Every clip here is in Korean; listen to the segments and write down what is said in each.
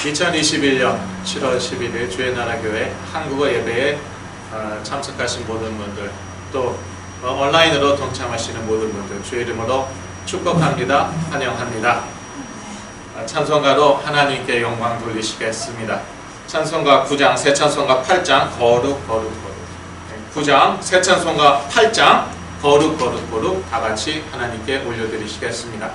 2021년 7월 11일 주의 나라 교회 한국어 예배에 참석하신 모든 분들, 또 온라인으로 동참하시는 모든 분들 주의 이름으로 축복합니다. 환영합니다. 찬송가로 하나님께 영광 돌리시겠습니다. 찬송가 9장, 새 찬송가 8장 거룩 거룩 거룩, 9장, 새 찬송가 8장 거룩 거룩 거룩 다 같이 하나님께 올려드리시겠습니다.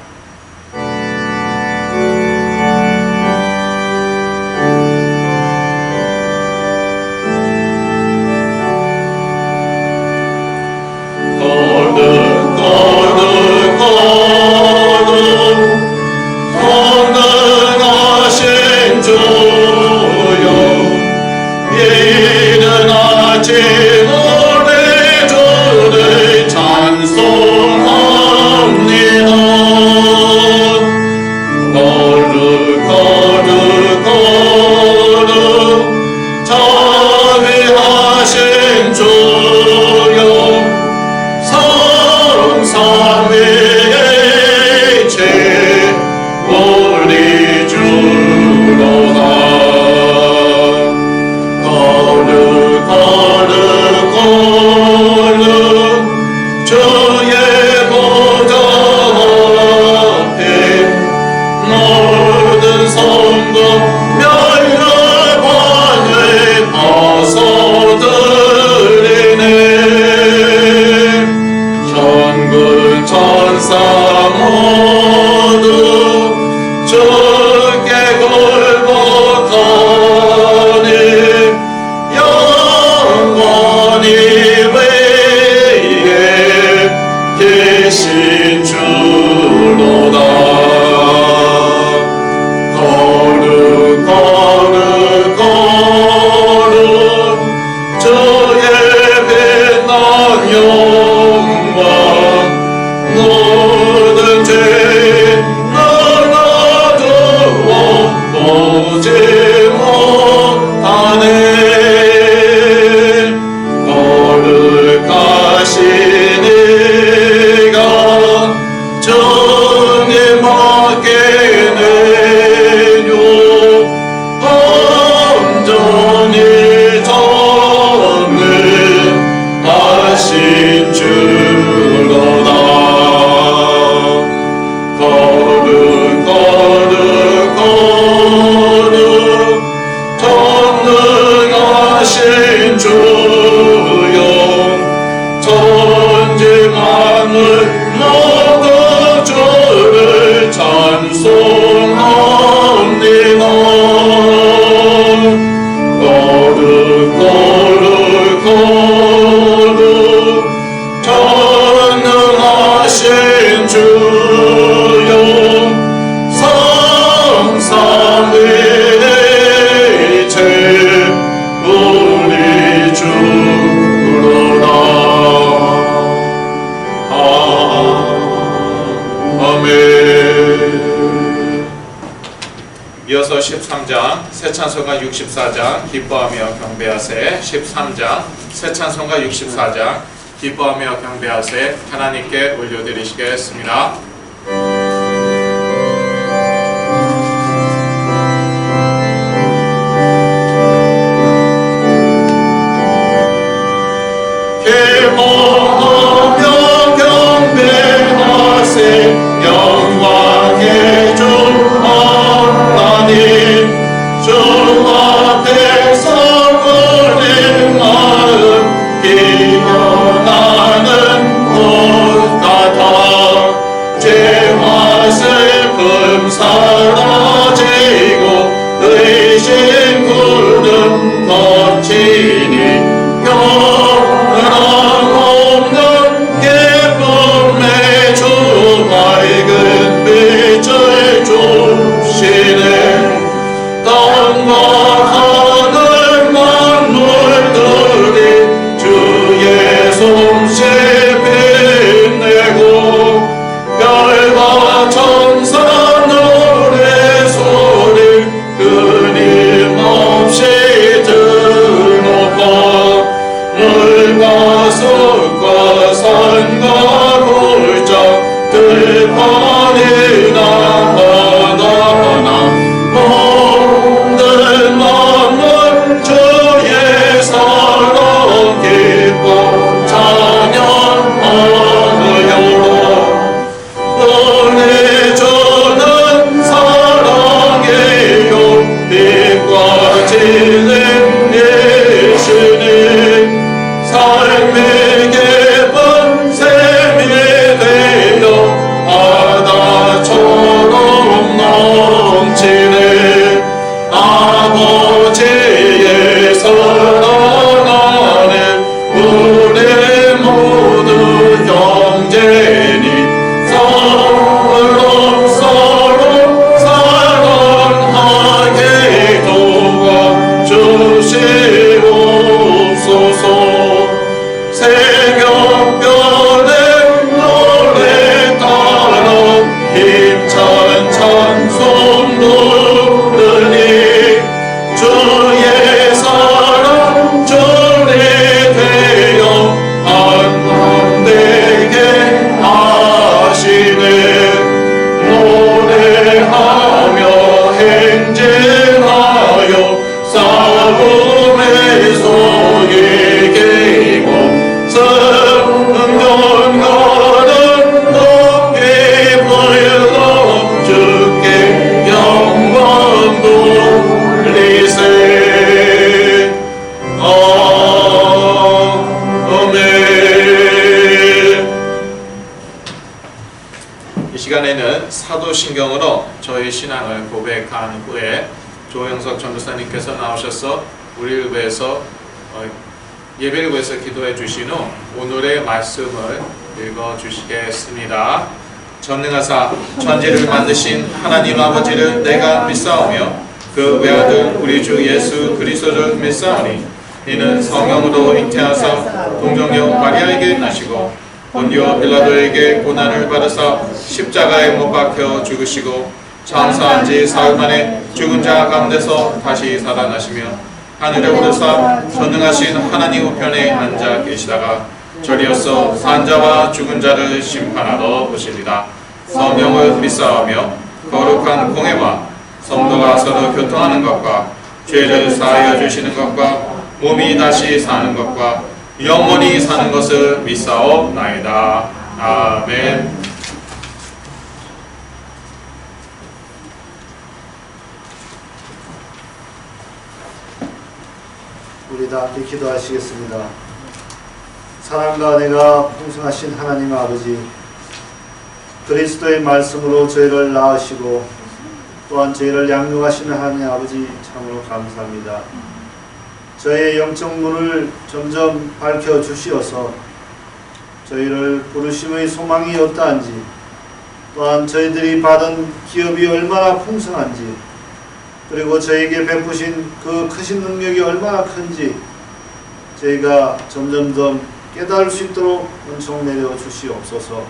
이어서 13장 새 찬송가 64장 기뻐하며 경배하세, 13장 새 찬송가 64장 기뻐하며 경배하세 하나님께 올려드리시겠습니다. 기뻐하며 경배하세 영광의 주 주 앞에서 우리 마음 피어나는 꽃 같아 죄 조영석 전도사님께서 나오셔서 우리를 위해서 예배를 위해서 기도해 주신 후 오늘의 말씀을 읽어 주시겠습니다. 전능하사 천지를 만드신 하나님 아버지를 내가 믿사오며 그 외아들 우리 주 예수 그리스도를 믿사오니 이는 성령으로 잉태하사 동정녀 마리아에게 나시고 본디오 빌라도에게 고난을 받으사 십자가에 못 박혀 죽으시고 장사한 지 사흘 만에 죽은 자 가운데서 다시 살아나시며 하늘에 오르사 전능하신 하나님 우편에 앉아 계시다가 저리어서 산 자와 죽은 자를 심판하러 오시리라. 성령을 믿사오며 거룩한 공회와 성도가 서로 교통하는 것과 죄를 사하여 주시는 것과 몸이 다시 사는 것과 영원히 사는 것을 믿사옵나이다. 아멘. 우리 다 함께 기도하시겠습니다. 사랑과 은혜가 풍성하신 하나님 아버지, 그리스도의 말씀으로 저희를 낳으시고 또한 저희를 양육하시는 하나님 아버지 참으로 감사합니다. 저희의 영적 문을 점점 밝혀주시어서 저희를 부르심의 소망이 어떠한지, 또한 저희들이 받은 기업이 얼마나 풍성한지, 그리고 저에게 베푸신 그 크신 능력이 얼마나 큰지 저희가 점점점 깨달을 수 있도록 은총 내려 주시옵소서.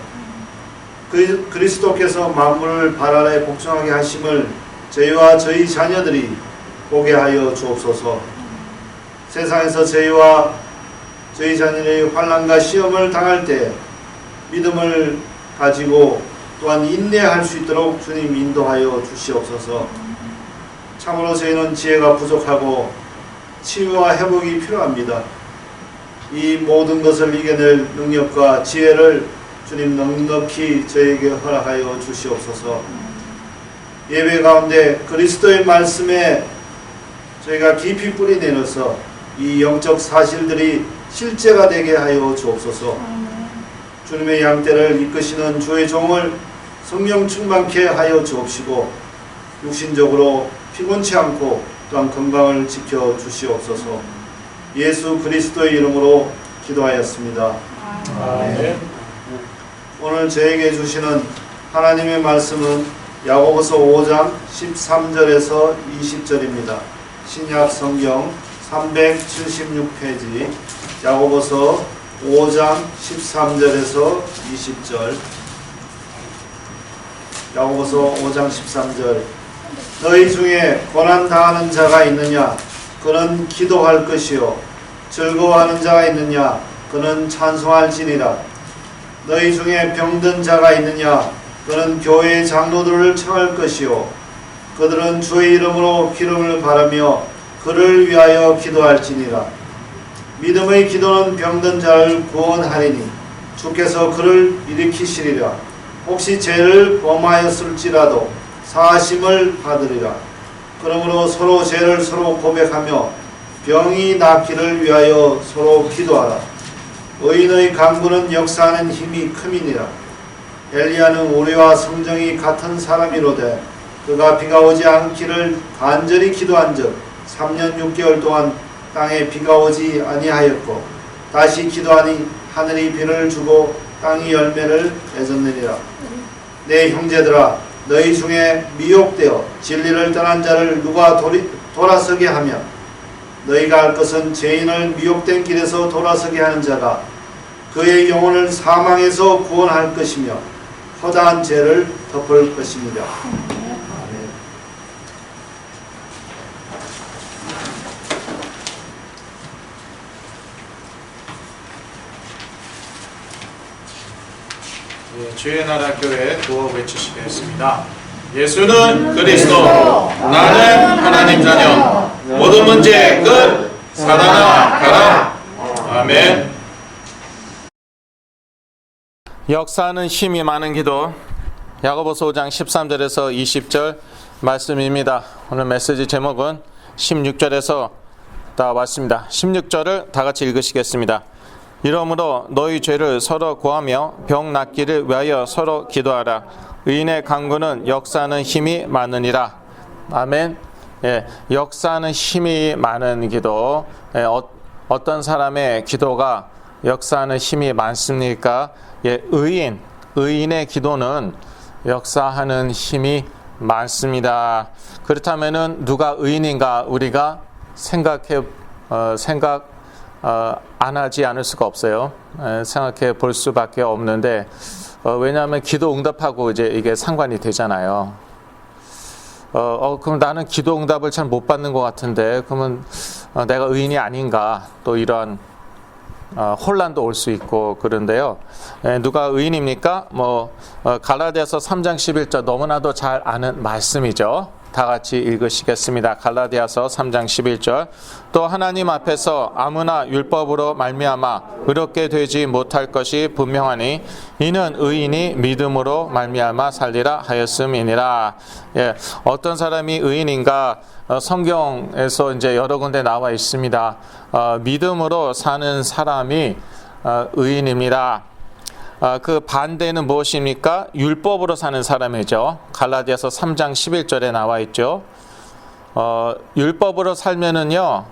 그리스도께서 만물을 발 아래 복종하게 하심을 저희와 저희 자녀들이 보게 하여 주옵소서. 세상에서 저희와 저희 자녀의 환난과 시험을 당할 때 믿음을 가지고 또한 인내할 수 있도록 주님 인도하여 주시옵소서. 참으로 저희는 지혜가 부족하고 치유와 회복이 필요합니다. 이 모든 것을 이겨낼 능력과 지혜를 주님 넉넉히 저에게 허락하여 주시옵소서. 예배 가운데 그리스도의 말씀에 저희가 깊이 뿌리 내려서 이 영적 사실들이 실제가 되게 하여 주옵소서. 주님의 양떼를 이끄시는 주의 종을 성령 충만케 하여 주옵시고 육신적으로 피곤치 않고 또한 건강을 지켜 주시옵소서. 예수 그리스도의 이름으로 기도하였습니다. 아멘. 오늘 저에게 주시는 하나님의 말씀은 야고보서 5장 13절에서 20절입니다. 신약 성경 376페이지 야고보서 5장 13절에서 20절. 야고보서 5장 13절. 너희 중에 고난 당하는 자가 있느냐? 그는 기도할 것이요. 즐거워하는 자가 있느냐? 그는 찬송할지니라. 너희 중에 병든 자가 있느냐? 그는 교회의 장로들을 청할 것이요. 그들은 주의 이름으로 기름을 바르며 그를 위하여 기도할지니라. 믿음의 기도는 병든 자를 구원하리니 주께서 그를 일으키시리라. 혹시 죄를 범하였을지라도 사하심을 받으리라. 그러므로 서로 죄를 서로 고백하며 병이 낫기를 위하여 서로 기도하라. 의인의 간구는 역사하는 힘이 큼이니라. 엘리야는 우리와 성정이 같은 사람이로되 그가 비가 오지 않기를 간절히 기도한즉 3년 6개월 동안 땅에 비가 오지 아니하였고 다시 기도하니 하늘이 비를 주고 땅이 열매를 맺었느니라. 내 형제들아, 너희 중에 미혹되어 진리를 떠난 자를 누가 돌아서게 하며 너희가 알 것은 죄인을 미혹된 길에서 돌아서게 하는 자가 그의 영혼을 사망에서 구원할 것이며 허다한 죄를 덮을 것입니다. 아멘. 예, 주의 나라 교회 구호 외치시겠습니다. 예수는 그리스도, 나는 하나님 자녀, 모든 문제 끝, 사단아 가라. 아멘. 역사하는 힘이 많은 기도, 야고보서 5장 13절에서 20절 말씀입니다. 오늘 메시지 제목은 16절에서 다 왔습니다. 16절을 다 같이 읽으시겠습니다. 이러므로 너희 죄를 서로 고하며 병 낫기를 위하여 서로 기도하라. 의인의 간구는 역사하는 힘이 많으니라. 아멘. 역사하는 힘이 많은 기도. 어떤 사람의 기도가 역사하는 힘이 많습니까? 의인의 기도는 역사하는 힘이 많습니다. 그렇다면은 누가 의인인가 우리가 생각 안 하지 않을 수가 없어요. 생각해 볼 수밖에 없는데, 왜냐하면 기도 응답하고 이제 이게 상관이 되잖아요. 그럼 나는 기도 응답을 잘 못 받는 것 같은데, 그러면 내가 의인이 아닌가, 또 이러한 혼란도 올 수 있고 그런데요. 누가 의인입니까? 갈라디아서 3장 11절 너무나도 잘 아는 말씀이죠. 다 같이 읽으시겠습니다. 갈라디아서 3장 11절. 또 하나님 앞에서 아무나 율법으로 말미암아 의롭게 되지 못할 것이 분명하니 이는 의인이 믿음으로 말미암아 살리라 하였음이니라. 어떤 사람이 의인인가? 성경에서 이제 여러 군데 나와 있습니다. 믿음으로 사는 사람이 의인입니다. 그 반대는 무엇입니까? 율법으로 사는 사람이죠. 갈라디아서 3장 11절에 나와 있죠. 율법으로 살면은요,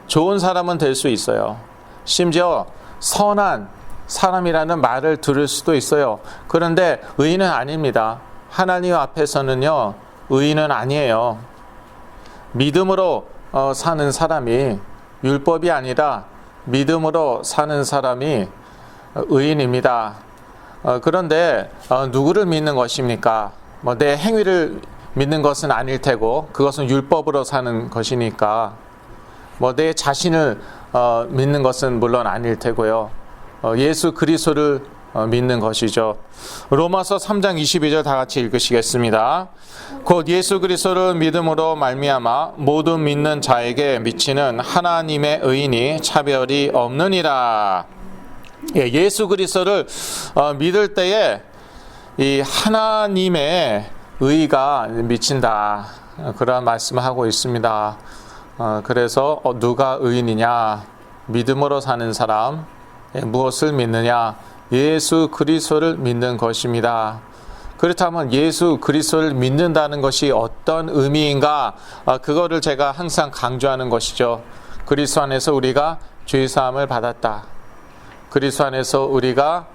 좋은 사람은 될 수 있어요. 심지어 선한 사람이라는 말을 들을 수도 있어요. 그런데 의인은 아닙니다. 하나님 앞에서는요, 의인은 아니에요. 믿음으로 사는 사람이, 율법이 아니라 믿음으로 사는 사람이 의인입니다. 그런데 누구를 믿는 것입니까? 내 행위를 믿는 것은 아닐 테고, 그것은 율법으로 사는 것이니까 내 자신을 믿는 것은 물론 아닐 테고요. 예수 그리스도를 믿는 것이죠. 로마서 3장 22절 다 같이 읽으시겠습니다. 곧 예수 그리스도를 믿음으로 말미암아 모든 믿는 자에게 미치는 하나님의 의인이 차별이 없느니라. 예수 그리스도를 믿을 때에 이 하나님의 의가 미친다, 그런 말씀을 하고 있습니다. 그래서 누가 의인이냐? 믿음으로 사는 사람. 무엇을 믿느냐? 예수 그리스도를 믿는 것입니다. 그렇다면 예수 그리스도를 믿는다는 것이 어떤 의미인가? 그거를 제가 항상 강조하는 것이죠. 그리스도 안에서 우리가 죄사함을 받았다. 그리스도 안에서 우리가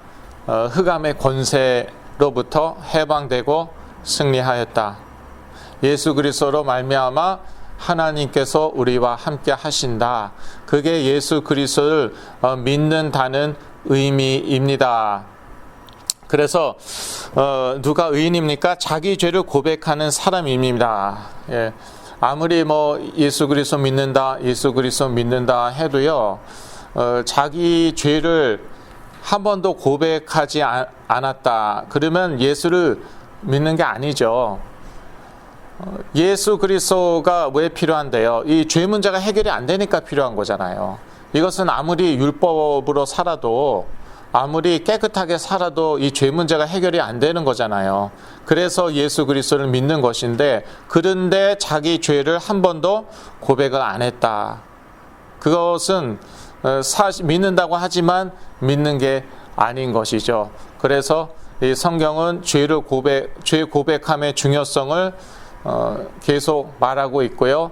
흑암의 권세로부터 해방되고 승리하였다. 예수 그리스도로 말미암아 하나님께서 우리와 함께 하신다. 그게 예수 그리스도를 믿는다는 의미입니다. 그래서 누가 의인입니까? 자기 죄를 고백하는 사람입니다. 아무리 예수 그리스도 믿는다, 예수 그리스도 믿는다 해도요, 자기 죄를 한 번도 고백하지 않았다. 그러면 예수를 믿는 게 아니죠. 예수 그리스도가 왜 필요한데요? 이 죄 문제가 해결이 안 되니까 필요한 거잖아요. 이것은 아무리 율법으로 살아도, 아무리 깨끗하게 살아도 이 죄 문제가 해결이 안 되는 거잖아요. 그래서 예수 그리스도를 믿는 것인데, 그런데 자기 죄를 한 번도 고백을 안 했다. 그것은 믿는다고 하지만 믿는 게 아닌 것이죠. 그래서 이 성경은 죄 고백함의 중요성을 계속 말하고 있고요.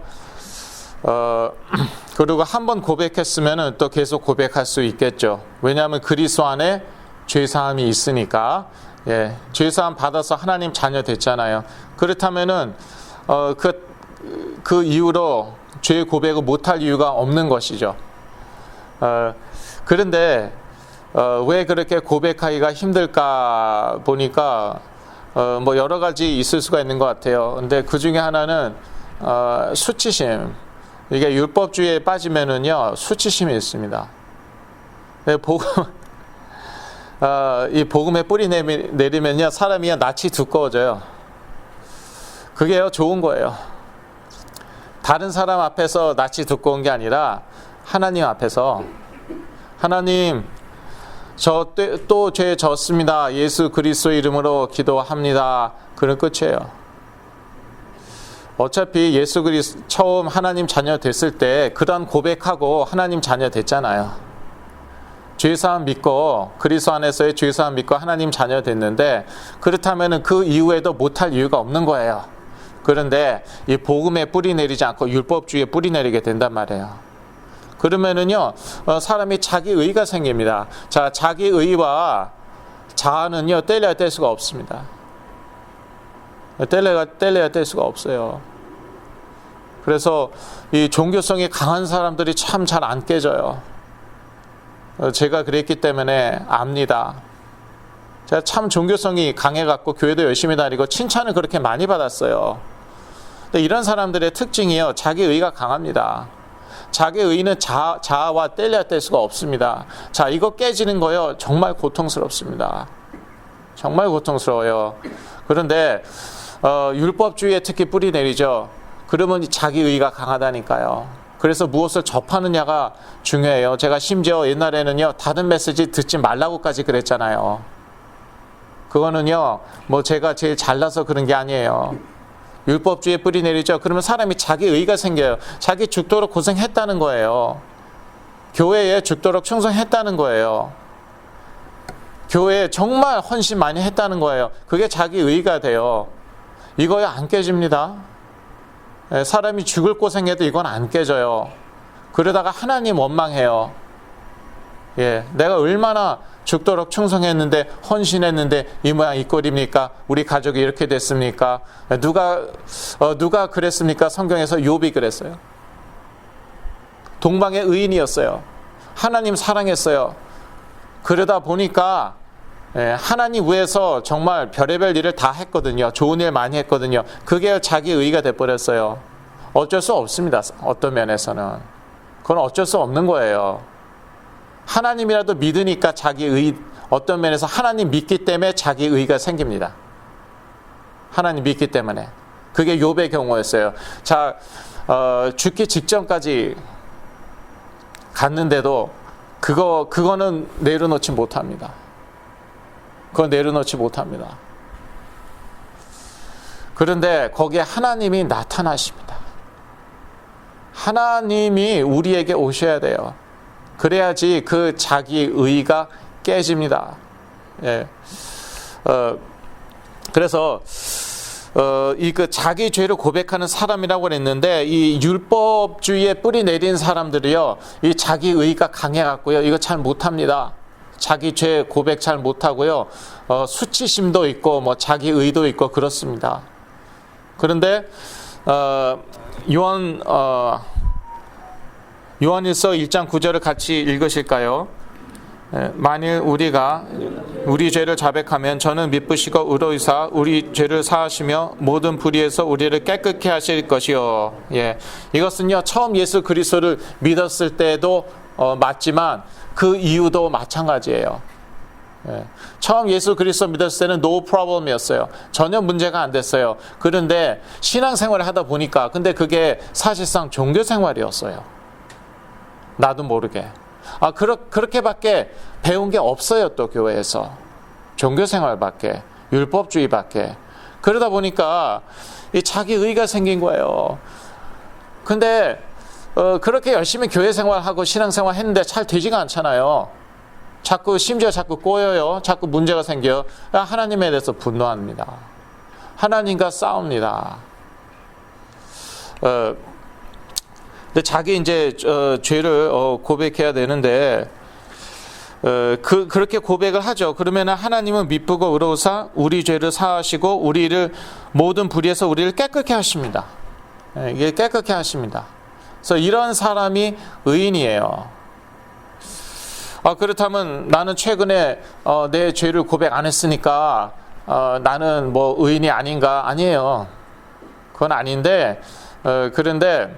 그리고 한번 고백했으면 또 계속 고백할 수 있겠죠. 왜냐하면 그리스도 안에 죄사함이 있으니까. 죄사함 받아서 하나님 자녀 됐잖아요. 그렇다면은 그 이후로 죄 고백을 못할 이유가 없는 것이죠. 그런데 왜 그렇게 고백하기가 힘들까 보니까 여러 가지 있을 수가 있는 것 같아요. 근데 그 중에 하나는 수치심. 이게 율법주의에 빠지면은요, 수치심이 있습니다. 이 복음에 뿌리 내리면요, 사람이 낯이 두꺼워져요. 그게요, 좋은 거예요. 다른 사람 앞에서 낯이 두꺼운 게 아니라 하나님 앞에서, 하나님, 저 또 죄 졌습니다. 예수 그리스도 이름으로 기도합니다. 그런 끝이에요. 어차피 예수 그리스도 처음 하나님 자녀 됐을 때 그런 고백하고 하나님 자녀 됐잖아요. 죄사함 믿고, 그리스도 안에서의 죄사함 믿고 하나님 자녀 됐는데, 그렇다면 그 이후에도 못할 이유가 없는 거예요. 그런데 이 복음에 뿌리 내리지 않고 율법주의에 뿌리 내리게 된단 말이에요. 그러면은요, 사람이 자기 의가 생깁니다. 자, 자기 의와 자아는요, 떼려야 뗄 수가 없습니다. 떼려야 뗄 수가 없어요. 그래서 이 종교성이 강한 사람들이 참 잘 안 깨져요. 제가 그랬기 때문에 압니다. 제가 참 종교성이 강해갖고 교회도 열심히 다니고 칭찬을 그렇게 많이 받았어요. 근데 이런 사람들의 특징이요, 자기 의가 강합니다. 자기 의는 자아와 떼려야 뗄 수가 없습니다. 자, 이거 깨지는 거요, 정말 고통스럽습니다. 정말 고통스러워요. 그런데 율법주의에 특히 뿌리 내리죠. 그러면 자기 의가 강하다니까요. 그래서 무엇을 접하느냐가 중요해요. 제가 심지어 옛날에는요, 다른 메시지 듣지 말라고까지 그랬잖아요. 그거는요, 뭐 제가 제일 잘나서 그런 게 아니에요. 율법주의에 뿌리 내리죠. 그러면 사람이 자기 의가 생겨요. 자기 죽도록 고생했다는 거예요. 교회에 죽도록 충성했다는 거예요. 교회에 정말 헌신 많이 했다는 거예요. 그게 자기 의가 돼요. 이거야 안 깨집니다. 사람이 죽을 고생해도 이건 안 깨져요. 그러다가 하나님 원망해요. 예, 내가 얼마나 죽도록 충성했는데, 헌신했는데 이 모양 이 꼴입니까? 우리 가족이 이렇게 됐습니까? 누가 그랬습니까? 성경에서 욥이 그랬어요. 동방의 의인이었어요. 하나님 사랑했어요. 그러다 보니까 하나님 위해서 정말 별의별 일을 다 했거든요. 좋은 일 많이 했거든요. 그게 자기 의가 돼버렸어요. 어쩔 수 없습니다. 어떤 면에서는. 그건 어쩔 수 없는 거예요. 하나님이라도 믿으니까 자기 의, 어떤 면에서 하나님 믿기 때문에 자기 의가 생깁니다. 하나님 믿기 때문에. 그게 욥의 경우였어요. 자, 죽기 직전까지 갔는데도 그거는 내려놓지 못합니다. 그건 내려놓지 못합니다. 그런데 거기에 하나님이 나타나십니다. 하나님이 우리에게 오셔야 돼요. 그래야지 그 자기 의가 깨집니다. 예. 그래서 이 그 자기 죄를 고백하는 사람이라고 그랬는데, 이 율법주의에 뿌리 내린 사람들이요, 이 자기 의가 강해갖고요, 이거 잘 못합니다. 자기 죄 고백 잘 못하고요, 수치심도 있고 뭐 자기 의도 있고 그렇습니다. 그런데 요한일서 1장 9절을 같이 읽으실까요? 만일 우리가 우리 죄를 자백하면 저는 미쁘시고 의로이사 우리 죄를 사하시며 모든 불의에서 우리를 깨끗게 하실 것이요. 예, 이것은요, 처음 예수 그리스도를 믿었을 때도 맞지만 그 이유도 마찬가지예요. 예, 처음 예수 그리스도 믿었을 때는 no problem이었어요. 전혀 문제가 안 됐어요. 그런데 신앙생활을 하다 보니까, 근데 그게 사실상 종교생활이었어요. 나도 모르게. 그렇게밖에 배운 게 없어요. 또 교회에서 종교생활밖에, 율법주의밖에. 그러다 보니까 이 자기 의가 생긴 거예요. 근데 그렇게 열심히 교회 생활하고 신앙생활 했는데 잘 되지가 않잖아요. 심지어 자꾸 꼬여요. 자꾸 문제가 생겨요. 하나님에 대해서 분노합니다. 하나님과 싸웁니다. 근데 자기 이제 죄를 고백해야 되는데, 그렇게 고백을 하죠. 그러면 하나님은 미쁘고 의로우사 우리 죄를 사하시고 우리를 모든 불의에서 우리를 깨끗게 하십니다. 이게 깨끗게 하십니다. 그래서 이런 사람이 의인이에요. 그렇다면 나는 최근에 내 죄를 고백 안 했으니까 나는 뭐 의인이 아닌가? 아니에요. 그건 아닌데, 그런데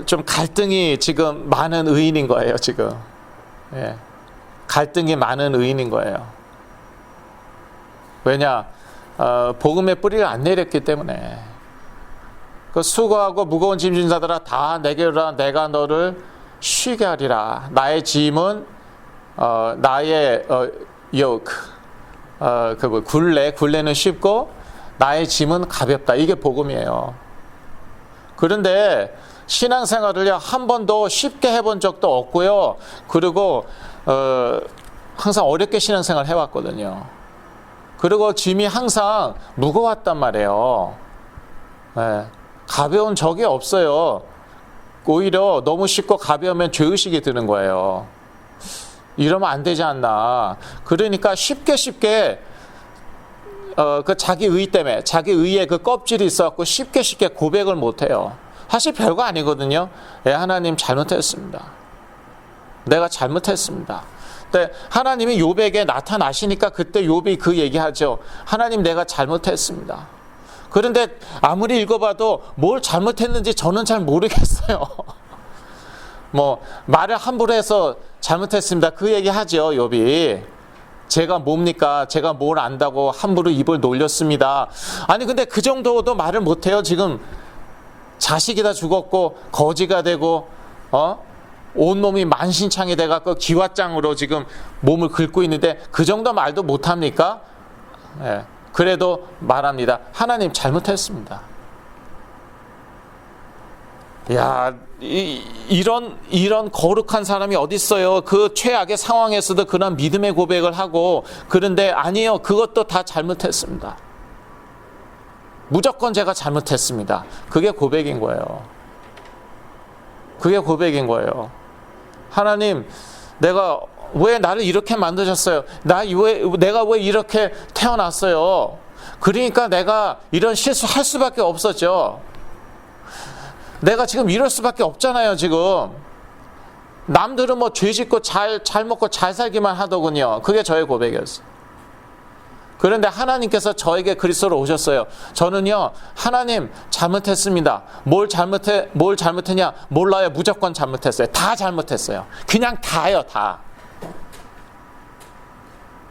좀 갈등이 지금 많은 의인인 거예요. 지금. 예. 갈등이 많은 의인인 거예요. 왜냐? 복음의 뿌리를 안 내렸기 때문에. 그 수고하고 무거운 짐 진 자들아 다 내게로 오라. 내가 너를 쉬게 하리라. 나의 짐은 나의 yoke, 굴레는 쉽고 나의 짐은 가볍다. 이게 복음이에요. 그런데 신앙생활을 한 번도 쉽게 해본 적도 없고요. 그리고 항상 어렵게 신앙생활 해왔거든요. 그리고 짐이 항상 무거웠단 말이에요. 예, 가벼운 적이 없어요. 오히려 너무 쉽고 가벼우면 죄의식이 드는 거예요. 이러면 안 되지 않나. 그러니까 쉽게 그 자기 의 때문에, 자기 의에 그 껍질이 있어갖고 쉽게 고백을 못해요. 사실 별거 아니거든요. 예, 하나님 잘못했습니다. 내가 잘못했습니다. 근데 하나님이 욥에게 나타나시니까 그때 욥이 그 얘기하죠. 하나님, 내가 잘못했습니다. 그런데 아무리 읽어봐도 뭘 잘못했는지 저는 잘 모르겠어요. 뭐 말을 함부로 해서 잘못했습니다. 그 얘기하죠, 욥이. 제가 뭡니까? 제가 뭘 안다고 함부로 입을 놀렸습니다. 아니 근데 그 정도도 말을 못해요. 지금 자식이 다 죽었고 거지가 되고 온몸이 만신창이 돼갖고 기왓장으로 지금 몸을 긁고 있는데 그 정도 말도 못합니까? 예. 그래도 말합니다. 하나님 잘못했습니다. 야, 이런 거룩한 사람이 어디 있어요? 그 최악의 상황에서도 그런 믿음의 고백을 하고. 그런데 아니에요. 그것도 다 잘못했습니다. 무조건 제가 잘못했습니다. 그게 고백인 거예요. 그게 고백인 거예요. 하나님, 내가 왜 나를 이렇게 만드셨어요? 내가 왜 이렇게 태어났어요? 그러니까 내가 이런 실수할 수밖에 없었죠. 내가 지금 이럴 수밖에 없잖아요, 지금. 남들은 뭐 죄 짓고 잘 먹고 잘 살기만 하더군요. 그게 저의 고백이었어요. 그런데 하나님께서 저에게 그리스도로 오셨어요. 저는요, 하나님 잘못했습니다. 뭘 잘못했냐? 몰라요. 무조건 잘못했어요. 다 잘못했어요. 그냥 다요, 다.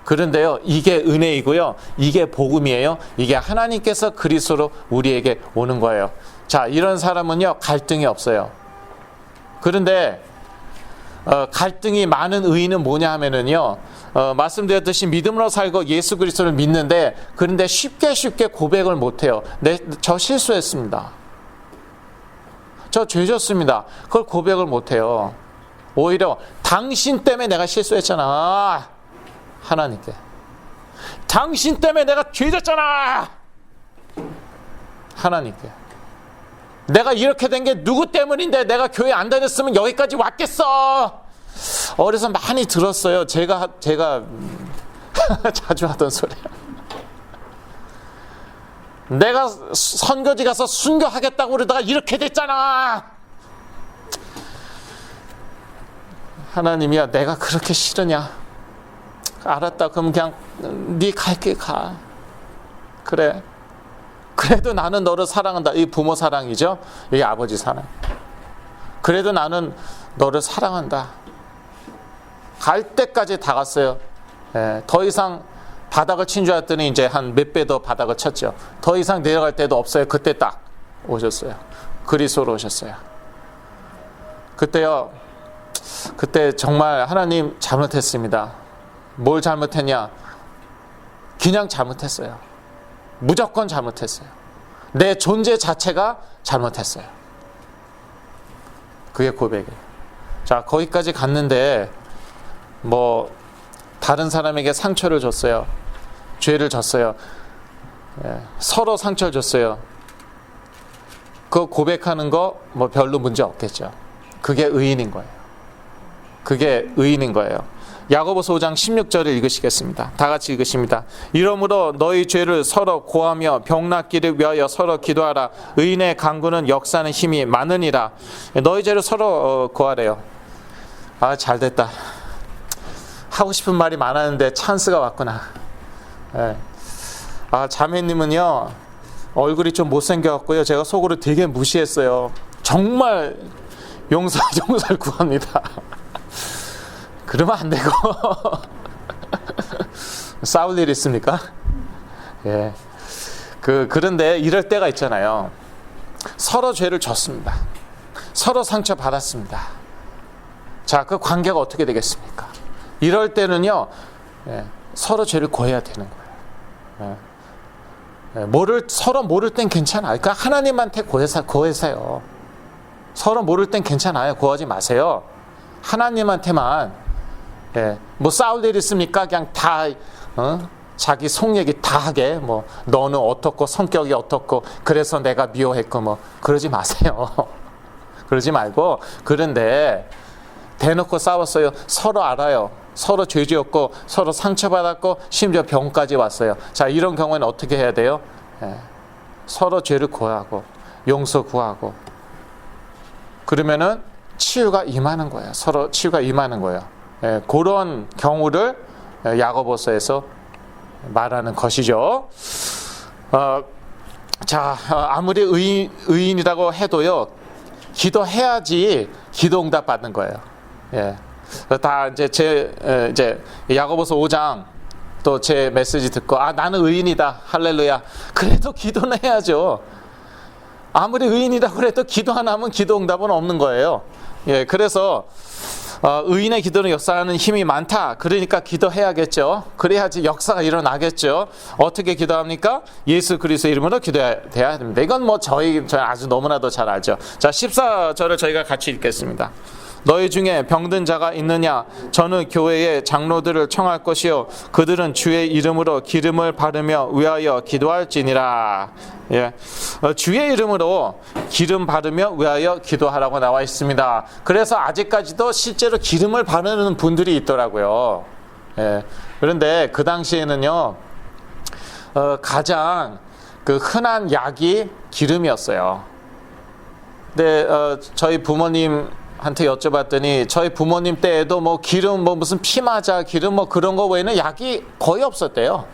그런데요, 이게 은혜이고요, 이게 복음이에요. 이게 하나님께서 그리스도로 우리에게 오는 거예요. 자, 이런 사람은요, 갈등이 없어요. 그런데 갈등이 많은 의인은 뭐냐 하면은요, 말씀드렸듯이 믿음으로 살고 예수 그리스도를 믿는데, 그런데 쉽게 고백을 못해요. 저 실수했습니다. 저 죄졌습니다. 그걸 고백을 못해요. 오히려 당신 때문에 내가 실수했잖아. 하나님께. 당신 때문에 내가 죄졌잖아. 하나님께. 내가 이렇게 된 게 누구 때문인데 내가 교회 안 다녔으면 여기까지 왔겠어. 어려서 많이 들었어요. 제가 자주 하던 소리야. 내가 선거지 가서 순교하겠다고 그러다가 이렇게 됐잖아. 하나님이야, 내가 그렇게 싫으냐? 알았다. 그럼 그냥 네 갈 길 가. 그래. 그래도 나는 너를 사랑한다. 이 부모 사랑이죠. 이 아버지 사랑. 그래도 나는 너를 사랑한다. 갈 때까지 다 갔어요. 예, 더 이상 바닥을 친 줄 알았더니 이제 한 몇 배 더 바닥을 쳤죠. 더 이상 내려갈 데도 없어요. 그때 딱 오셨어요. 그리스도로 오셨어요. 그때요. 그때 정말 하나님 잘못했습니다. 뭘 잘못했냐? 그냥 잘못했어요. 무조건 잘못했어요. 내 존재 자체가 잘못했어요. 그게 고백이에요. 자, 거기까지 갔는데 뭐 다른 사람에게 상처를 줬어요. 죄를 졌어요. 예, 서로 상처를 줬어요. 그 고백하는 거 뭐 별로 문제 없겠죠. 그게 의인인 거예요. 그게 의인인 거예요. 야고보서 5장 16절을 읽으시겠습니다. 다 같이 읽으십니다. 이러므로 너희 죄를 서로 고하며 병 낫기를 위하여 서로 기도하라. 의인의 간구는 역사하는 힘이 많으니라. 너희 죄를 서로 고하래요. 아, 잘됐다. 하고 싶은 말이 많았는데 찬스가 왔구나. 예. 아, 자매님은요, 얼굴이 좀 못생겨갖고요, 제가 속으로 되게 무시했어요. 정말 용서를 구합니다. 그러면 안 되고 싸울 일 있습니까? 예. 그런데 이럴 때가 있잖아요. 서로 죄를 졌습니다. 서로 상처 받았습니다. 자, 그 관계가 어떻게 되겠습니까? 이럴 때는요, 예, 서로 죄를 고해야 되는 거예요. 예. 서로 모를 땐 괜찮아요. 그러니까 하나님한테 고해서요. 서로 모를 땐 괜찮아요. 고하지 마세요. 하나님한테만. 예, 뭐 싸울 일 있습니까? 그냥 다 자기 속 얘기 다 하게, 뭐 너는 어떻고 성격이 어떻고 그래서 내가 미워했고 뭐 그러지 마세요. 그러지 말고, 그런데 대놓고 싸웠어요. 서로 알아요. 서로 죄지었고 서로 상처받았고 심지어 병까지 왔어요. 자, 이런 경우에는 어떻게 해야 돼요? 서로 죄를 구하고 용서 구하고, 그러면은 치유가 임하는 거예요. 서로 치유가 임하는 거예요. 그런 경우를 야고보서에서 말하는 것이죠. 자, 아무리 의인이라고 해도요, 기도해야지 기도 응답 받는 거예요. 다 이제 야고보서 5장 또 제 메시지 듣고, 나는 의인이다, 할렐루야. 그래도 기도는 해야죠. 아무리 의인이라고 해도 기도 안 하면 기도 응답은 없는 거예요. 그래서 의인의 기도는 역사하는 힘이 많다. 그러니까 기도해야겠죠. 그래야지 역사가 일어나겠죠. 어떻게 기도합니까? 예수 그리스도의 이름으로 기도해야 됩니다. 이건 뭐 저희 아주 너무나도 잘 알죠. 자, 14절을 저희가 같이 읽겠습니다. 너희 중에 병든 자가 있느냐? 저는 교회의 장로들을 청할 것이요 그들은 주의 이름으로 기름을 바르며 위하여 기도할지니라. 주의 이름으로 기름 바르며 위하여 기도하라고 나와 있습니다. 그래서 아직까지도 실제로 기름을 바르는 분들이 있더라고요. 그런데 그 당시에는요, 가장 그 흔한 약이 기름이었어요. 근데 저희 부모님한테 여쭤봤더니 저희 부모님 때에도 뭐 기름, 뭐 무슨 피마자 기름 뭐 그런 거 외에는 약이 거의 없었대요.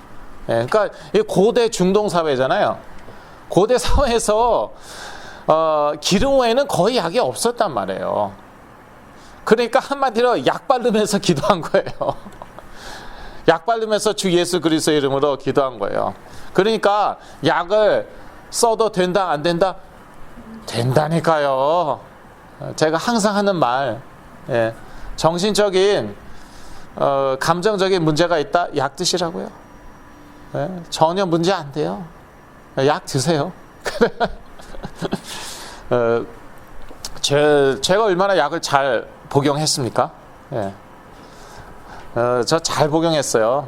그러니까 고대 중동 사회잖아요. 고대 사회에서 기름 외에는 거의 약이 없었단 말이에요. 그러니까 한마디로 약 바르면서 기도한 거예요. 약 바르면서 주 예수 그리스도의 이름으로 기도한 거예요. 그러니까 약을 써도 된다 안 된다? 된다니까요. 제가 항상 하는 말, 정신적인 감정적인 문제가 있다, 약 드시라고요. 전혀 문제 안 돼요. 약 드세요. 제가 얼마나 약을 잘 복용했습니까? 저 잘 복용했어요.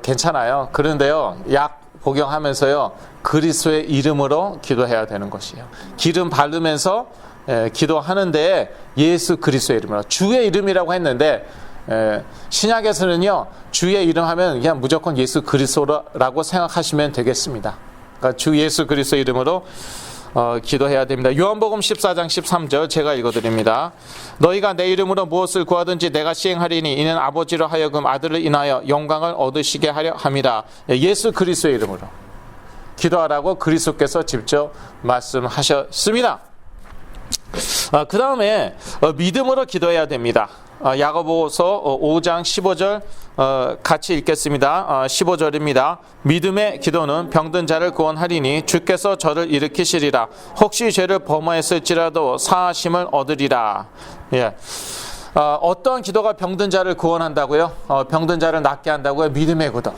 괜찮아요. 그런데요, 약 복용하면서요, 그리스도의 이름으로 기도해야 되는 것이에요. 기름 바르면서 기도하는데 예수 그리스도의 이름으로, 주의 이름이라고 했는데 신약에서는요, 주의 이름 하면 그냥 무조건 예수 그리스도라고 생각하시면 되겠습니다. 그러니까 주 예수 그리스도의 이름으로 기도해야 됩니다. 요한복음 14장 13절 제가 읽어드립니다. 너희가 내 이름으로 무엇을 구하든지 내가 시행하리니 이는 아버지로 하여금 아들을 인하여 영광을 얻으시게 하려 함이라. 예수 그리스도의 이름으로 기도하라고 그리스도께서 직접 말씀하셨습니다. 그 다음에 믿음으로 기도해야 됩니다. 야고보서 5장 15절 같이 읽겠습니다. 15절입니다. 믿음의 기도는 병든 자를 구원하리니 주께서 저를 일으키시리라. 혹시 죄를 범하였을지라도 사하심을 얻으리라. 어떤 기도가 병든 자를 구원한다고요? 병든 자를 낫게 한다고요? 믿음의 기도.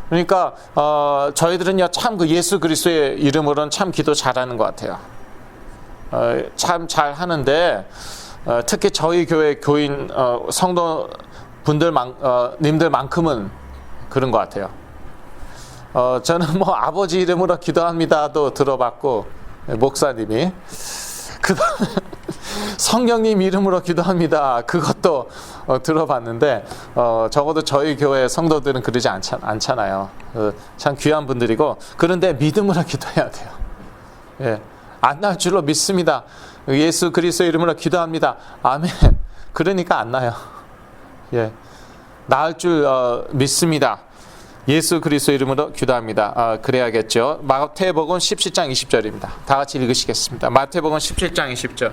그러니까 저희들은요, 참 그 예수 그리스도의 이름으로는 참 기도 잘하는 것 같아요. 참 잘하는데 특히 저희 교회 교인 성도 님들만큼은 그런 것 같아요. 저는 뭐 아버지 이름으로 기도합니다도 들어봤고, 목사님이 성령님 이름으로 기도합니다 그것도 들어봤는데, 적어도 저희 교회 성도들은 그러지 않잖아요. 참 귀한 분들이고, 그런데 믿음으로 기도해야 돼요. 안 나을 줄로 믿습니다. 예수 그리스도의 이름으로 기도합니다. 아멘. 그러니까 안 나요. 나을 줄 믿습니다. 예수 그리스도 이름으로 기도합니다. 그래야겠죠. 마태복음 17장 20절입니다. 다 같이 읽으시겠습니다. 마태복음 17장 20절.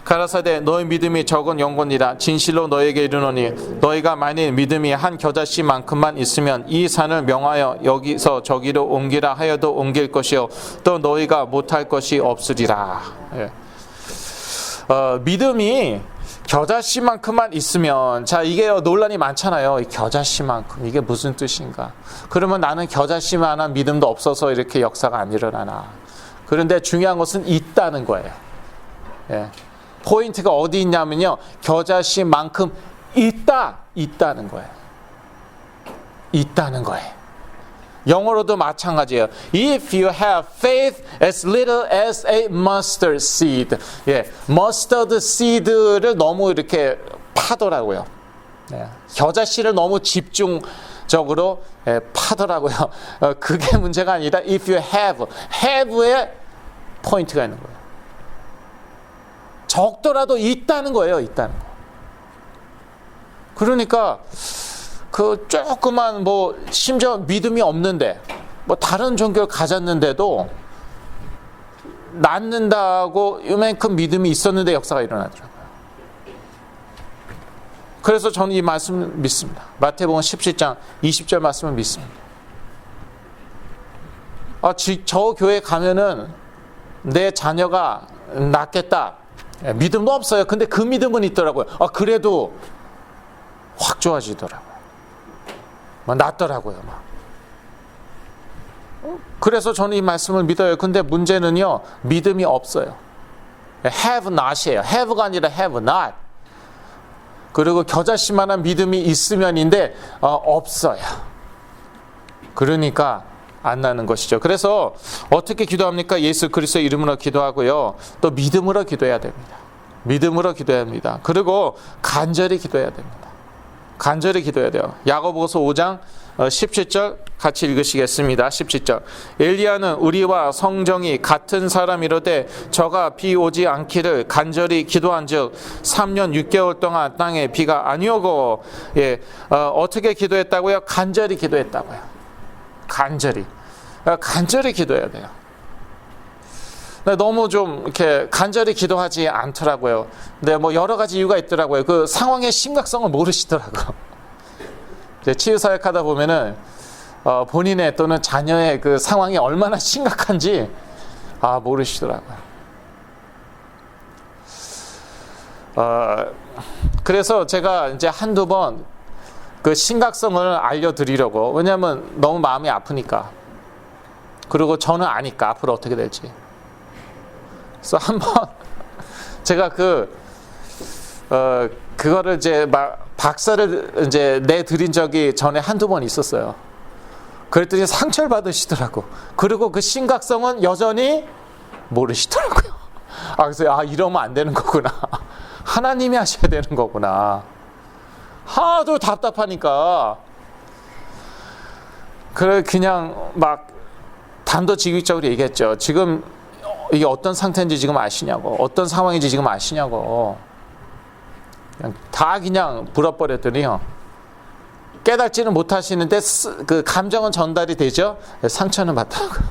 가라사대 너희 믿음이 적은 영혼이라 진실로 너에게 이르노니 너희가 만일 믿음이 한 겨자씨만큼만 있으면 이 산을 명하여 여기서 저기로 옮기라 하여도 옮길 것이요 또 너희가 못할 것이 없으리라. 믿음이 겨자씨만큼만 있으면, 자, 이게 논란이 많잖아요. 이 겨자씨만큼 이게 무슨 뜻인가? 그러면 나는 겨자씨만한 믿음도 없어서 이렇게 역사가 안 일어나나? 그런데 중요한 것은 있다는 거예요. 포인트가 어디 있냐면요, 겨자씨만큼 있다는 거예요. 있다는 거예요. 영어로도 마찬가지예요. If you have faith as little as a mustard seed. 예, mustard seed를 너무 이렇게 파더라고요. 예, 겨자씨를 너무 집중적으로 파더라고요. 그게 문제가 아니라 if you have에 포인트가 있는 거예요. 적더라도 있다는 거예요. 있다는 거. 그러니까 그 조그만 뭐 심지어 믿음이 없는데 뭐 다른 종교를 가졌는데도 낫는다고 이만큼 믿음이 있었는데 역사가 일어나더라고요. 그래서 저는 이 말씀을 믿습니다. 마태복음 17장 20절 말씀을 믿습니다. 저 교회 가면은 내 자녀가 낫겠다. 믿음도 없어요. 근데 그 믿음은 있더라고요. 그래도 확 좋아지더라고요. 낫더라고요. 그래서 저는 이 말씀을 믿어요. 근데 문제는요, 믿음이 없어요. have not이에요. have가 아니라 have not. 그리고 겨자씨만한 믿음이 있으면인데 없어요. 그러니까 안 나는 것이죠. 그래서 어떻게 기도합니까? 예수 그리스도의 이름으로 기도하고요. 또 믿음으로 기도해야 됩니다. 믿음으로 기도해야 합니다. 그리고 간절히 기도해야 됩니다. 간절히 기도해야 돼요. 야고보서 5장 17절 같이 읽으시겠습니다. 17절. 엘리야는 우리와 성정이 같은 사람이로되 저가 비 오지 않기를 간절히 기도한즉 3년 6개월 동안 땅에 비가 아니오고. 예, 어떻게 기도했다고요? 간절히 기도했다고요. 간절히 기도해야 돼요. 너무 좀 이렇게 간절히 기도하지 않더라고요. 근데 뭐 여러 가지 이유가 있더라고요. 그 상황의 심각성을 모르시더라고요. 치유사역 하다 보면은 본인의 또는 자녀의 그 상황이 얼마나 심각한지 모르시더라고요. 그래서 제가 이제 한두 번 그 심각성을 알려드리려고, 왜냐하면 너무 마음이 아프니까, 그리고 저는 아니까 앞으로 어떻게 될지. 그래서 한번 제가 그거를 이제 막 박사를 이제 내드린 적이 전에 한두 번 있었어요. 그랬더니 상처를 받으시더라고. 그리고 그 심각성은 여전히 모르시더라고요. 그래서 이러면 안 되는 거구나. 하나님이 하셔야 되는 거구나. 하도 답답하니까 그냥 막 단도직입적으로 얘기했죠. 지금 이게 어떤 상태인지 지금 아시냐고, 어떤 상황인지 지금 아시냐고. 그냥 불어버렸더니요, 깨닫지는 못하시는데 그 감정은 전달이 되죠. 상처는 받더라고요.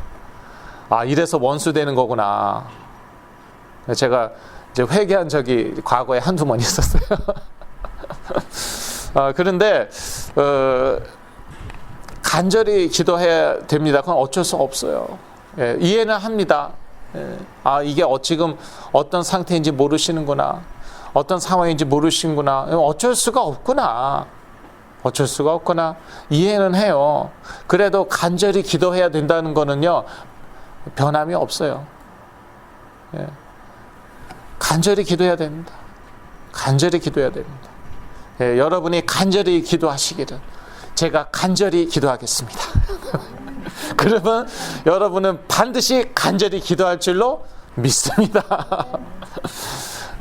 이래서 원수 되는 거구나. 제가 이제 회개한 적이 과거에 한두 번 있었어요. 그런데 간절히 기도해야 됩니다. 그건 어쩔 수 없어요. 예, 이해는 합니다. 예, 이게 지금 어떤 상태인지 모르시는구나, 어떤 상황인지 모르시는구나, 어쩔 수가 없구나, 이해는 해요. 그래도 간절히 기도해야 된다는 거는요, 변함이 없어요. 예, 간절히 기도해야 됩니다. 예, 여러분이 간절히 기도하시기를 제가 간절히 기도하겠습니다. 그러면 여러분은 반드시 간절히 기도할 줄로 믿습니다.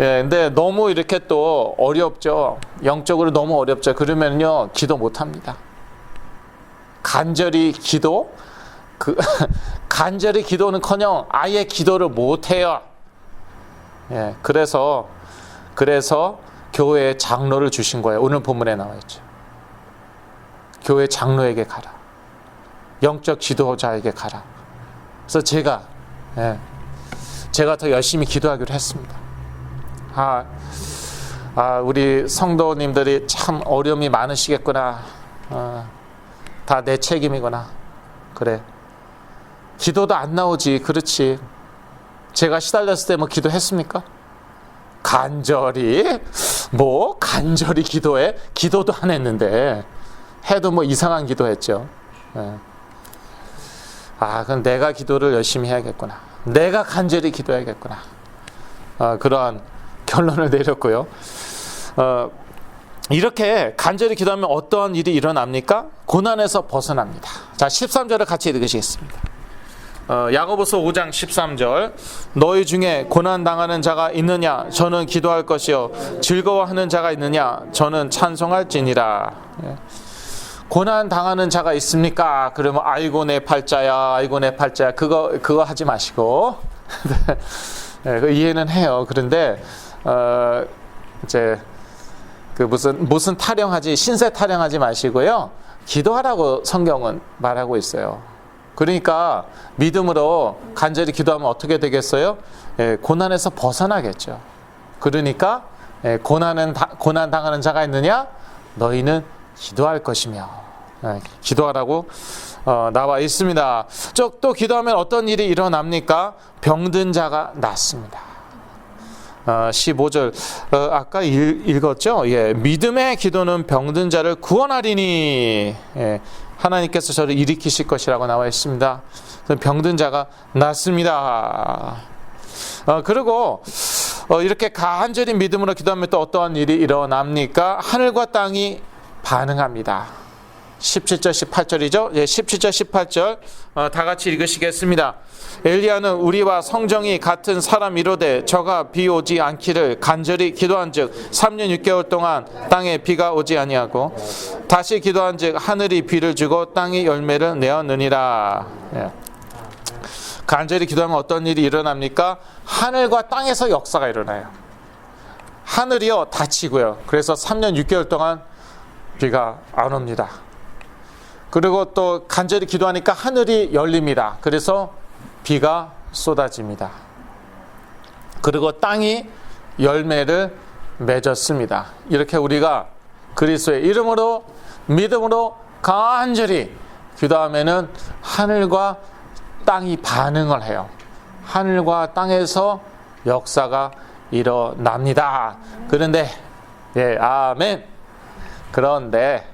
예, 근데 너무 이렇게 또 어렵죠. 영적으로 너무 어렵죠. 그러면요, 기도 못 합니다. 간절히 기도는커녕 아예 기도를 못 해요. 예, 그래서 교회에 장로를 주신 거예요. 오늘 본문에 나와 있죠. 교회 장로에게 가라. 영적 지도자에게 가라. 그래서 제가 더 열심히 기도하기로 했습니다. 우리 성도님들이 참 어려움이 많으시겠구나. 다 내 책임이구나. 그래. 기도도 안 나오지. 그렇지. 제가 시달렸을 때 뭐 기도했습니까? 간절히 기도해? 기도도 안 했는데 해도 뭐 이상한 기도했죠. 그럼 내가 기도를 열심히 해야겠구나. 내가 간절히 기도해야겠구나. 그러한 결론을 내렸고요. 이렇게 간절히 기도하면 어떠한 일이 일어납니까? 고난에서 벗어납니다. 자, 13절을 같이 읽으시겠습니다. 야고보서 5장 13절. 너희 중에 고난 당하는 자가 있느냐? 저는 기도할 것이요. 즐거워하는 자가 있느냐? 저는 찬송할지니라. 예. 고난 당하는 자가 있습니까? 그러면 아이고 내 팔자야, 아이고 내 팔자야. 그거 하지 마시고. 네, 이해는 해요. 그런데 이제 그 무슨 타령하지, 신세 타령하지 마시고요. 기도하라고 성경은 말하고 있어요. 그러니까 믿음으로 간절히 기도하면 어떻게 되겠어요? 예, 고난에서 벗어나겠죠. 그러니까 고난 당하는 자가 있느냐? 너희는 기도할 것이며, 기도하라고 나와 있습니다. 또 기도하면 어떤 일이 일어납니까? 병든 자가 낫습니다. 15절 아까 읽었죠? 예, 믿음의 기도는 병든 자를 구원하리니, 예, 하나님께서 저를 일으키실 것이라고 나와 있습니다. 병든 자가 낫습니다. 그리고 이렇게 간절히 믿음으로 기도하면 또 어떠한 일이 일어납니까? 하늘과 땅이 반응합니다. 17절 18절이죠. 예, 17절 18절 다 같이 읽으시겠습니다. 엘리야는 우리와 성정이 같은 사람이로되 저가 비 오지 않기를 간절히 기도한즉 3년 6개월 동안 땅에 비가 오지 아니하고 다시 기도한즉 하늘이 비를 주고 땅이 열매를 내었느니라. 예. 간절히 기도하면 어떤 일이 일어납니까? 하늘과 땅에서 역사가 일어나요. 하늘이요 닫히고요. 그래서 3년 6개월 동안 비가 안 옵니다. 그리고 또 간절히 기도하니까 하늘이 열립니다. 그래서 비가 쏟아집니다. 그리고 땅이 열매를 맺었습니다. 이렇게 우리가 그리스도의 이름으로 믿음으로 간절히 기도하면은 하늘과 땅이 반응을 해요. 하늘과 땅에서 역사가 일어납니다. 그런데 예, 아멘. 그런데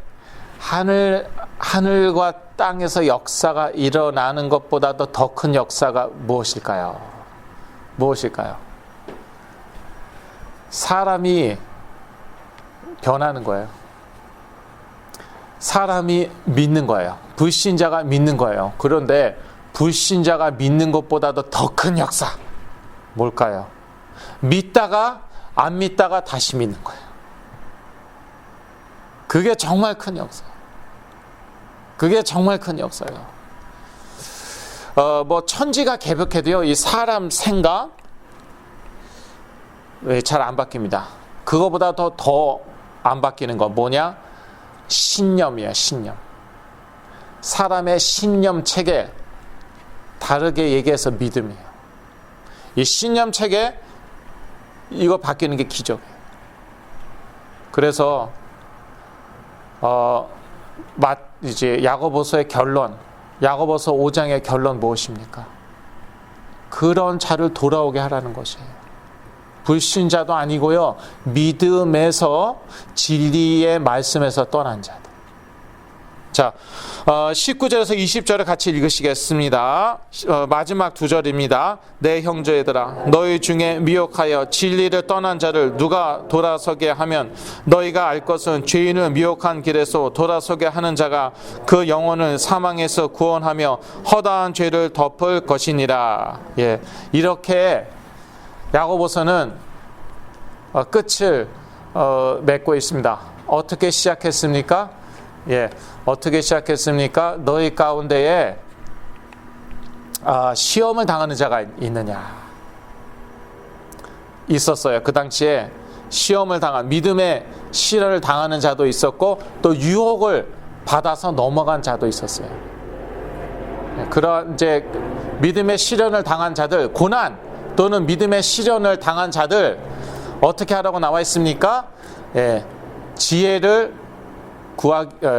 하늘과 땅에서 역사가 일어나는 것보다도 더 큰 역사가 무엇일까요? 무엇일까요? 사람이 변하는 거예요. 사람이 믿는 거예요. 불신자가 믿는 거예요. 그런데 불신자가 믿는 것보다도 더 큰 역사 뭘까요? 믿다가 안 믿다가 다시 믿는 거예요. 그게 정말 큰 역사. 그게 정말 큰 역사예요. 뭐 천지가 개벽해도요, 이 사람 생각 잘 안 바뀝니다. 그거보다 더 안 바뀌는 거 뭐냐? 신념이에요. 신념. 사람의 신념 체계, 다르게 얘기해서 믿음이에요. 이 신념 체계 이거 바뀌는 게 기적이에요. 그래서 이제 야고보서의 결론, 야고보서 5장의 결론 무엇입니까? 그런 자를 돌아오게 하라는 것이에요. 불신자도 아니고요, 믿음에서 진리의 말씀에서 떠난 자들. 자, 19절에서 20절을 같이 읽으시겠습니다. 마지막 두 절입니다. 내 형제들아, 너희 중에 미혹하여 진리를 떠난 자를 누가 돌아서게 하면 너희가 알 것은 죄인을 미혹한 길에서 돌아서게 하는 자가 그 영혼을 사망에서 구원하며 허다한 죄를 덮을 것이니라. 예, 이렇게 야고보서는 끝을 맺고 있습니다. 어떻게 시작했습니까? 예, 어떻게 시작했습니까? 너희 가운데에 시험을 당하는 자가 있느냐? 있었어요. 그 당시에 시험을 당한, 믿음의 시련을 당하는 자도 있었고 또 유혹을 받아서 넘어간 자도 있었어요. 그런 이제 믿음의 시련을 당한 자들, 고난 또는 믿음의 시련을 당한 자들 어떻게 하라고 나와 있습니까? 예, 지혜를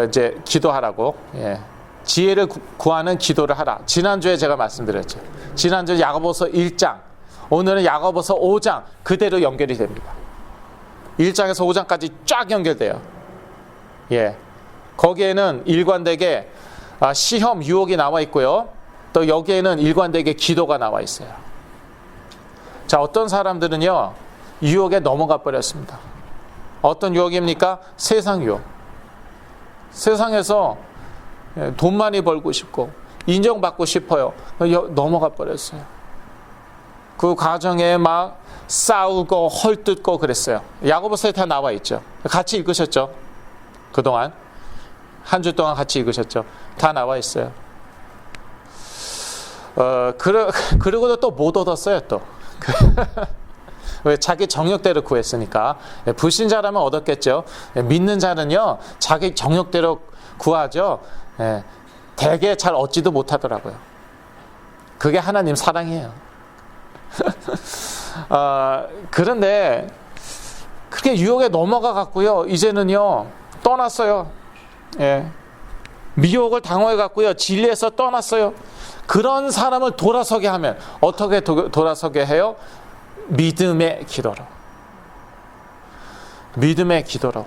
이제 기도하라고. 예, 지혜를 구하는 기도를 하라. 지난주에 제가 말씀드렸죠. 지난주 야고보서 1장, 오늘은 야고보서 5장 그대로 연결이 됩니다. 1장에서 5장까지 쫙 연결돼요. 예, 거기에는 일관되게 시험, 유혹이 나와 있고요. 또 여기에는 일관되게 기도가 나와 있어요. 자, 어떤 사람들은요, 유혹에 넘어가 버렸습니다. 어떤 유혹입니까? 세상 유혹. 세상에서 돈 많이 벌고 싶고 인정받고 싶어요. 넘어가 버렸어요. 그 과정에 막 싸우고 헐뜯고 그랬어요. 야고보서에 다 나와 있죠. 같이 읽으셨죠? 그동안 한 주 동안 같이 읽으셨죠? 다 나와 있어요. 그리고도 또 못 얻었어요. 또 왜? 자기 정욕대로 구했으니까. 불신자라면 얻었겠죠. 믿는 자는요 자기 정욕대로 구하죠. 대개 잘 얻지도 못하더라고요. 그게 하나님 사랑이에요. 그런데 그렇게 유혹에 넘어가 갖고요 이제는요 떠났어요. 미혹을 당해 갖고요 진리에서 떠났어요. 그런 사람을 돌아서게 하면 어떻게 돌아서게 해요? 믿음의 기도로. 믿음의 기도로.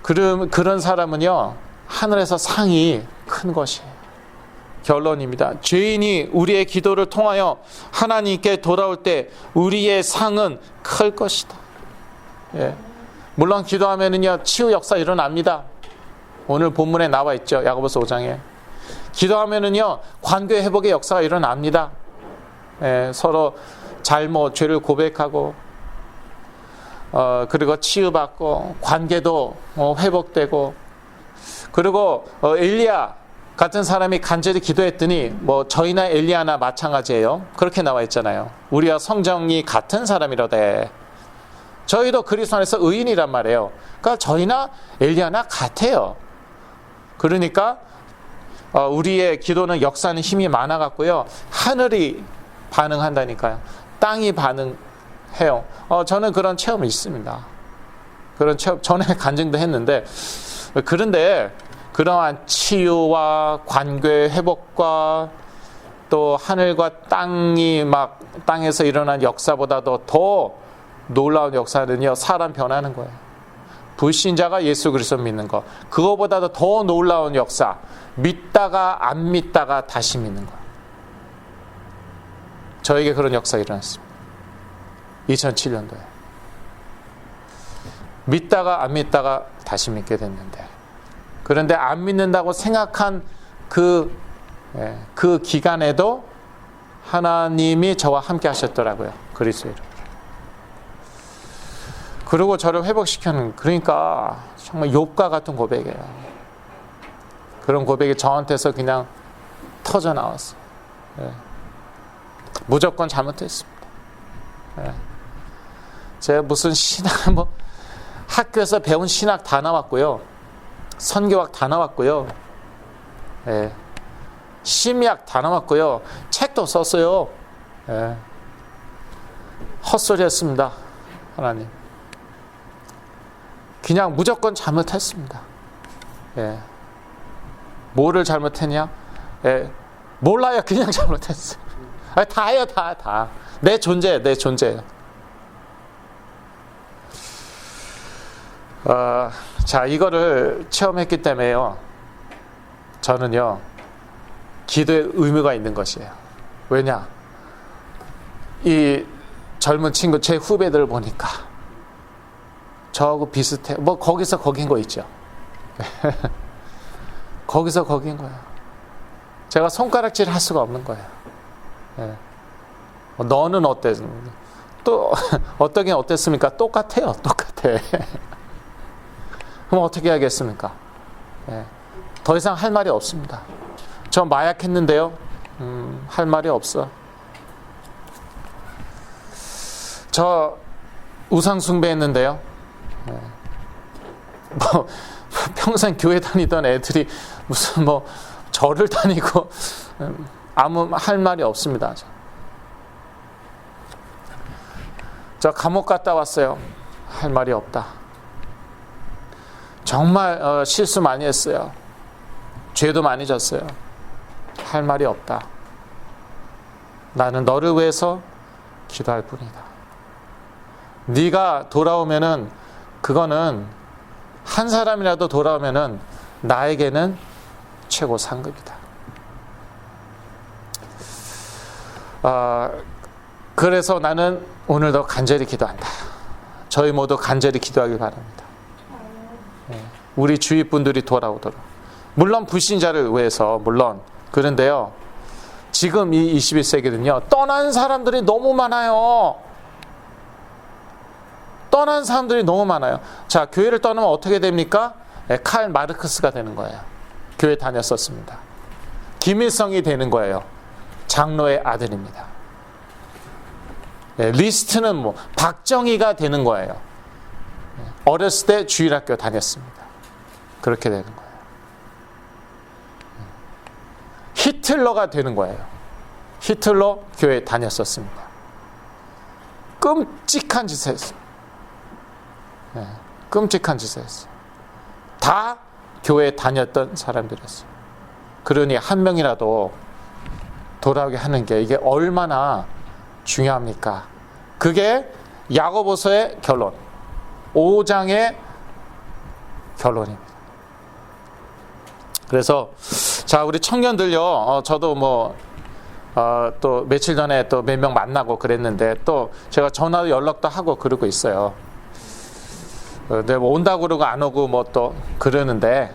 그런 사람은요 하늘에서 상이 큰 것이에요. 결론입니다. 죄인이 우리의 기도를 통하여 하나님께 돌아올 때 우리의 상은 클 것이다. 물론 기도하면은요 치유 역사 일어납니다. 오늘 본문에 나와 있죠. 야고보서 5장에. 기도하면은요 관계 회복의 역사가 일어납니다. 서로 잘못 죄를 고백하고 그리고 치유받고 관계도 회복되고 그리고 엘리야 같은 사람이 간절히 기도했더니 뭐 저희나 엘리야나 마찬가지예요. 그렇게 나와 있잖아요. 우리와 성정이 같은 사람이로되 저희도 그리스도 안에서 의인이란 말이에요. 그러니까 저희나 엘리야나 같아요. 그러니까 우리의 기도는 역사하는 힘이 많아 갖고요 하늘이 반응한다니까요. 땅이 반응해요. 저는 그런 체험이 있습니다. 그런 체험 전에 간증도 했는데 그런데 그러한 치유와 관계 회복과 또 하늘과 땅이 막 땅에서 일어난 역사보다도 더 놀라운 역사는요 사람 변하는 거예요. 불신자가 예수 그리스도 믿는 거 그거보다도 더 놀라운 역사 믿다가 안 믿다가 다시 믿는 거. 저에게 그런 역사가 일어났습니다. 2007년도에 믿다가 안 믿다가 다시 믿게 됐는데 그런데 안 믿는다고 생각한 그 기간에도 하나님이 저와 함께 하셨더라고요. 그리스도로. 그리고 저를 회복시켜는 그러니까 정말 욥과 같은 고백이에요. 그런 고백이 저한테서 그냥 터져 나왔어요. 무조건 잘못했습니다. 제가 무슨 신학 학교에서 배운 신학 다 나왔고요. 선교학 다 나왔고요. 심리학 다 나왔고요. 책도 썼어요. 헛소리했습니다. 하나님. 그냥 무조건 잘못했습니다. 뭐를 잘못했냐? 몰라요. 그냥 잘못했어요. 다예요. 다. 내 존재. 자, 이거를 체험했기 때문에요. 저는요, 기도의 의미가 있는 것이에요. 왜냐? 이 젊은 친구, 제 후배들을 보니까 저하고 비슷해. 뭐, 거기서 거긴 거 있죠. 거기서 거긴 거예요. 제가 손가락질 할 수가 없는 거예요. 너는 어때? 또, 어떠긴 어땠습니까? 똑같아요. 똑같아. 그럼 어떻게 하겠습니까? 더 이상 할 말이 없습니다. 저 마약했는데요. 할 말이 없어. 저 우상 숭배했는데요. 뭐 평생 교회 다니던 애들이 무슨 뭐 절을 다니고 아무 할 말이 없습니다. 저 감옥 갔다 왔어요. 할 말이 없다. 정말 실수 많이 했어요. 죄도 많이 졌어요. 할 말이 없다. 나는 너를 위해서 기도할 뿐이다. 네가 돌아오면은 그거는 한 사람이라도 돌아오면은 나에게는 최고 상급이다. 그래서 나는 오늘도 간절히 기도한다. 저희 모두 간절히 기도하길 바랍니다. 우리 주위 분들이 돌아오도록. 물론 불신자를 위해서 물론 그런데요. 지금 이 21세기는요. 떠난 사람들이 너무 많아요. 떠난 사람들이 너무 많아요. 자, 교회를 떠나면 어떻게 됩니까? 칼 마르크스가 되는 거예요. 교회 다녔었습니다. 김일성이 되는 거예요. 장로의 아들입니다. 리스트는 뭐 박정희가 되는 거예요. 어렸을 때 주일학교 다녔습니다. 그렇게 되는 거예요. 히틀러가 되는 거예요. 히틀러 교회 다녔었습니다. 끔찍한 짓을 했어요. 끔찍한 짓을 했어요. 다 교회 다녔던 사람들이었어요. 그러니 한 명이라도 돌아오게 하는 게 이게 얼마나 중요합니까? 그게 야고보서의 결론, 5장의 결론입니다. 그래서 자, 우리 청년들요, 저도 또 며칠 전에 또 몇 명 만나고 그랬는데 또 제가 전화로 연락도 하고 그러고 있어요. 근데 뭐 온다고 그러고 안 오고 뭐 또 그러는데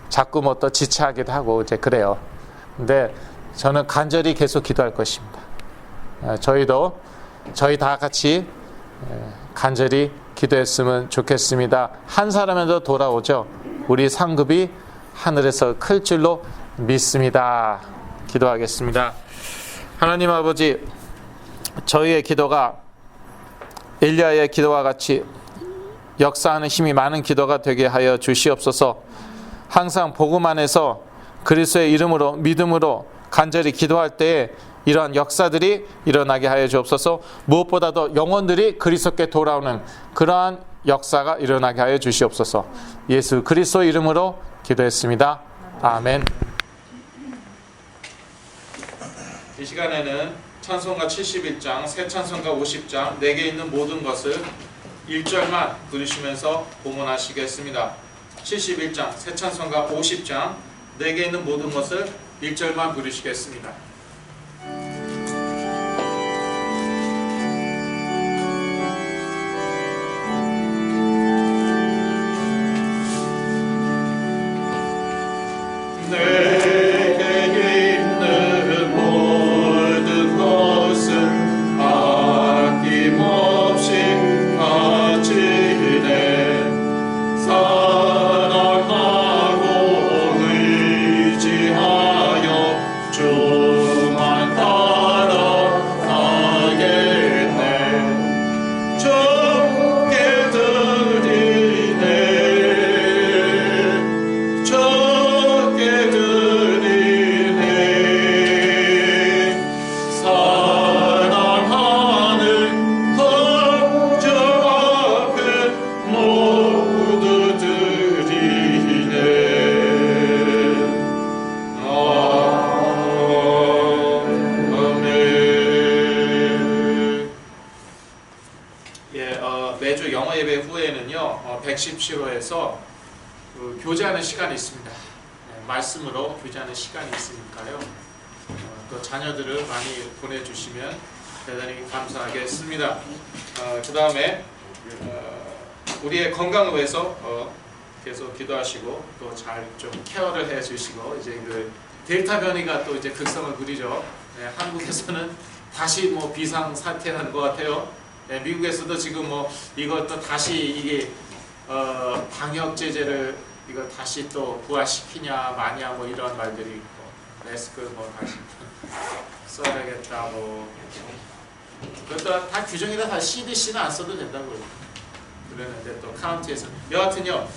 자꾸 뭐 또 지체하기도 하고 이제 그래요. 근데 저는 간절히 계속 기도할 것입니다. 저희 다 같이 간절히 기도했으면 좋겠습니다. 한 사람이라도 돌아오죠. 우리 상급이 하늘에서 클 줄로 믿습니다. 기도하겠습니다. 하나님 아버지, 저희의 기도가 엘리야의 기도와 같이 역사하는 힘이 많은 기도가 되게 하여 주시옵소서. 항상 복음 안에서 그리스도의 이름으로 믿음으로 간절히 기도할 때에 이러한 역사들이 일어나게 하여 주옵소서. 무엇보다도 영혼들이 그리스도께 돌아오는 그러한 역사가 일어나게 하여 주시옵소서. 예수 그리스도 이름으로 기도했습니다. 아멘. 이 시간에는 찬송가 71장, 새 찬송가 50장, 내게 있는 모든 것을 1절만 부르시면서 봉헌하시겠습니다. 71장, 새 찬송가 50장, 내게 있는 모든 것을 1절만 부르시겠습니다. 매주 영어 예배 후에는요 117호에서 교제하는 시간이 있습니다. 말씀으로 교제하는 시간이 있으니까요. 또 자녀들을 많이 보내주시면 대단히 감사하겠습니다. 그 다음에 우리의 건강을 위해서 계속 기도하시고 또 잘 좀 케어를 해주시고 이제 그 델타 변이가 또 이제 극성을 부리죠. 한국에서는 다시 뭐 비상 사태라는 것 같아요. 미국에서도 지금 뭐 이것도 다시 이게 방역 제재를 이거 다시 또 부활시키냐 마냐 뭐 이런 말들이 있고 마스크 뭐 다시 써야겠다 뭐 그것도 다 규정이다. 다 CDC는 안 써도 된다고 그러는데 또 카운티에서 여하튼요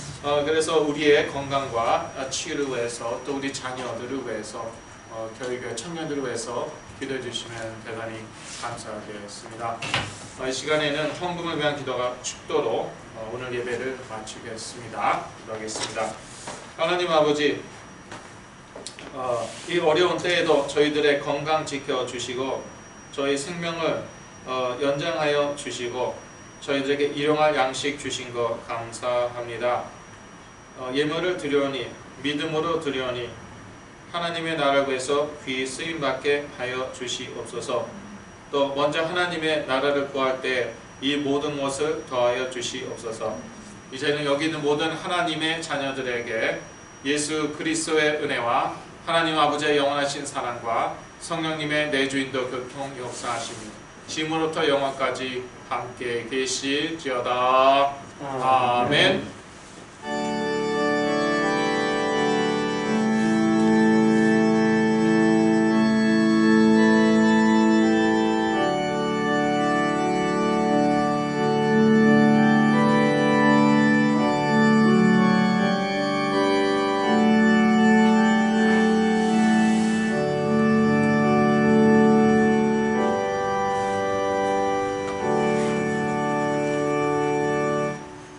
그래서 우리의 건강과 치유를 위해서 또 우리 자녀들을 위해서 교육의 청년들을 위해서 기도해 주시면 대단히 감사하겠습니다. 이 시간에는 헌금을 위한 기도가 축도로 오늘 예배를 마치겠습니다. 기도하겠습니다. 하나님 아버지, 이 어려운 때에도 저희들의 건강 지켜주시고 저희 생명을 연장하여 주시고 저희들에게 일용할 양식 주신 것 감사합니다. 예물을 드려오니 믿음으로 드려오니 하나님의 나라를 위해서 귀히 쓰임받게 하여 주시옵소서. 또 먼저 하나님의 나라를 구할 때 이 모든 것을 더하여 주시옵소서. 이제는 여기 있는 모든 하나님의 자녀들에게 예수 그리스도의 은혜와 하나님 아버지의 영원하신 사랑과 성령님의 내주인도 교통 역사하심이 지금으로부터 영원까지 함께 계실지어다. 아멘.